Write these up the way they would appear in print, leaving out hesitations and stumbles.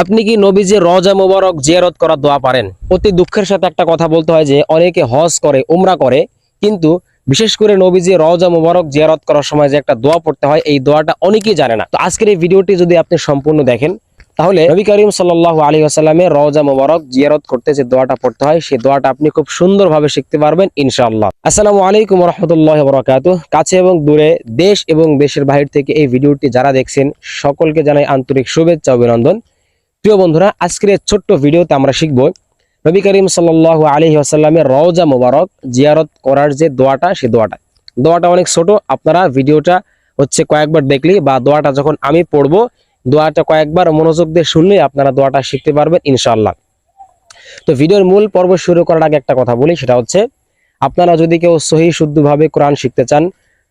আপনি কি নবীজির রওজা মোবারক জিয়ারত করার দোয়া পারেন? অতি দুঃখের সাথে একটা কথা বলতে হয় যে অনেকে হজ করে, উমরা করে, কিন্তু বিশেষ করে নবীজির রওজা মোবারক জিয়ারত করার সময় যে একটা দোয়া পড়তে হয়, এই দোয়াটা অনেকেই জানে না। তো আজকের এই ভিডিওটি যদি আপনি সম্পূর্ণ দেখেন, তাহলে নবী করিম সাল্লাল্লাহু আলাইহি ওয়াসাল্লামের রওজা মোবারক জিয়ারত করতে যে দোয়াটা পড়তে হয়, সেই দোয়াটা আপনি খুব সুন্দরভাবে শিখতে পারবেন ইনশাআল্লাহ। আসসালামু আলাইকুম ওয়া রাহমাতুল্লাহি ওয়া বারাকাতুহু। কাছে এবং দূরে, দেশ এবং দেশের বাহির থেকে এই ভিডিওটি যারা দেখছেন, সকলকে জানাই আন্তরিক শুভেচ্ছা ও অভিনন্দন। প্রিয় বন্ধুরা, আজকের এই ছোট্ট ভিডিওতে আমরা শিখব নবী করিম সাল্লাল্লাহু আলাইহি ওয়াসাল্লামের রওজা মোবারক জিয়ারত করার যে দোয়াটা, সেই দোয়াটা অনেক ছোট। আপনারা ভিডিওটা কয়েকবার দেখলে বা দোয়াটা যখন আমি পড়বো, দোয়াটা কয়েকবার মনোযোগ দিয়ে শুনলে আপনারা দোয়াটা শিখতে পারবেন ইনশাআল্লাহ। তো ভিডিওর মূল পর্ব শুরু করার আগে একটা কথা বলি, সেটা হচ্ছে আপনারা যদি কেউ সহিহ শুদ্ধভাবে কোরআন শিখতে চান,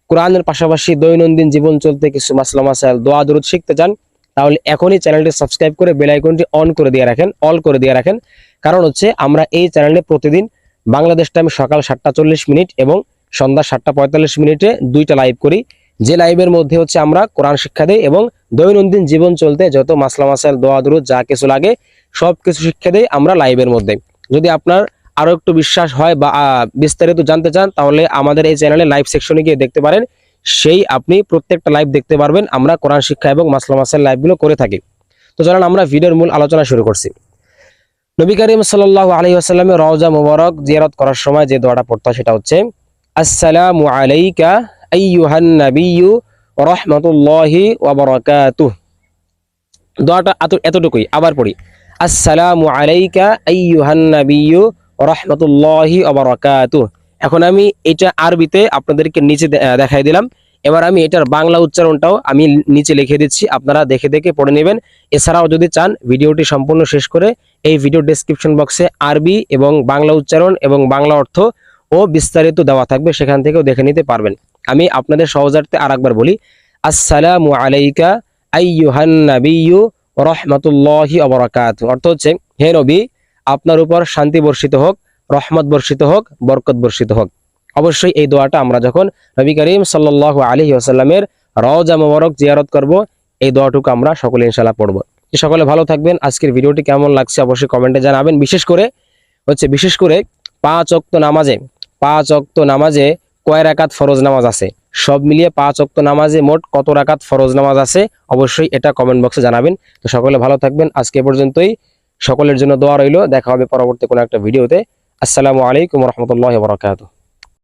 কোরআনের পাশাপাশি দৈনন্দিন জীবন চলতে কিছু মাসলা মাসাইল, দোয়া দুরূদ শিখতে চান, তাহলে এখনই চ্যানেলটি সাবস্ক্রাইব করে বেল আইকনটি অল করে দিয়ে রাখেন। কারণ আমরা এই চ্যানেলে প্রতিদিন বাংলাদেশ টাইম সকাল 7:40 এবং সন্ধ্যা 7:45 দুইটা লাইভ করি। যে লাইভের মধ্যে আমরা কোরআন শিক্ষা দেই এবং দৈনন্দিন জীবন চলতে যত মাসলা মাসাইল, দোয়া দুরূদ যা কিছু লাগে সবকিছু শিক্ষা দেই আমরা লাইভের মধ্যে। যদি আপনার আরো একটু বিশ্বাস হয় বা বিস্তারিত জানতে চান, তাহলে আমাদের এই চ্যানেলে লাইভ সেকশনে গিয়ে দেখতে পারেন। সেই আপনি প্রত্যেকটা লাইভ দেখতে পারবেন। আমরা কোরআন শিক্ষা এবং মাসলা মাসাইল লাইভগুলো করে থাকি। তো চলুন আমরা ভিডিওর মূল আলোচনা শুরু করছি। নবী করিম সাল্লাল্লাহু আলাইহি ওয়াসাল্লামের রওজা মোবারক জিয়ারত করার সময় যে দোয়াটা পড়তে হয়, সেটা হচ্ছে আসসালামু আলাইকা আইয়ুহান নাবিয়্যু ওয়া রাহমাতুল্লাহি ওয়া বারাকাতুহু। দোয়াটা এতটুকুই, আবার পড়ি। আসসালামু আলাইকা আইয়ুহান নাবিয়্যু ওয়া রাহমাতুল্লাহি ওয়া বারাকাতুহু। এখন আমি এটা আরবিতে আপনাদেরকে নিচে দেখাই দিলাম। এবার আমি এটার বাংলা উচ্চারণটাও আমি নিচে লিখে দিচ্ছি, আপনারা দেখে দেখে পড়ে নেবেন। এছাড়াও যদি চান, ভিডিওটি সম্পূর্ণ শেষ করে এই ভিডিও ডেসক্রিপশন বক্সে আরবি এবং বাংলা উচ্চারণ এবং বাংলা অর্থ ও বিস্তারিত দেওয়া থাকবে, সেখান থেকেও দেখে নিতে পারবেন। আমি আপনাদের সহজার্থে আরেকবার বলি, আসসালামু আলাইকা আইয়ুহান নাবিয়্যু ওয়া রাহমাতুল্লাহি ওয়া বারাকাতুহু। অর্থ হচ্ছে, হে নবী, আপনার উপর শান্তি বর্ষিত হোক, রহমত বর্ষিত হোক, বরকত বর্ষিত হোক। অবশ্যই এই দোয়াটা আমরা যখন নবী করিম সাল্লাল্লাহু আলাইহি ওয়াসাল্লামের রওজা মোবারক জিয়ারত করব, এই দোয়াটুকু আমরা সকলে ইনশাআল্লাহ পড়ব। সকলে ভালো থাকবেন। আজকের ভিডিওটি কেমন লাগছে অবশ্যই কমেন্টে জানাবেন। বিশেষ করে 5 ওয়াক্ত নামাজে কয় রাকাত ফরজ নামাজ আছে, সব মিলিয়ে 5 ওয়াক্ত নামাজে মোট কত রাকাত ফরজ নামাজ আছে, অবশ্যই এটা কমেন্ট বক্সে জানাবেন। তো সকলে ভালো থাকবেন। আজকে পর্যন্তই। সকলের জন্য দোয়া রইল। দেখা হবে পরবর্তী কোনো একটা ভিডিওতে। আসসালামু আলাইকুম ওয়া রাহমাতুল্লাহি ওয়া বারাকাতুহু।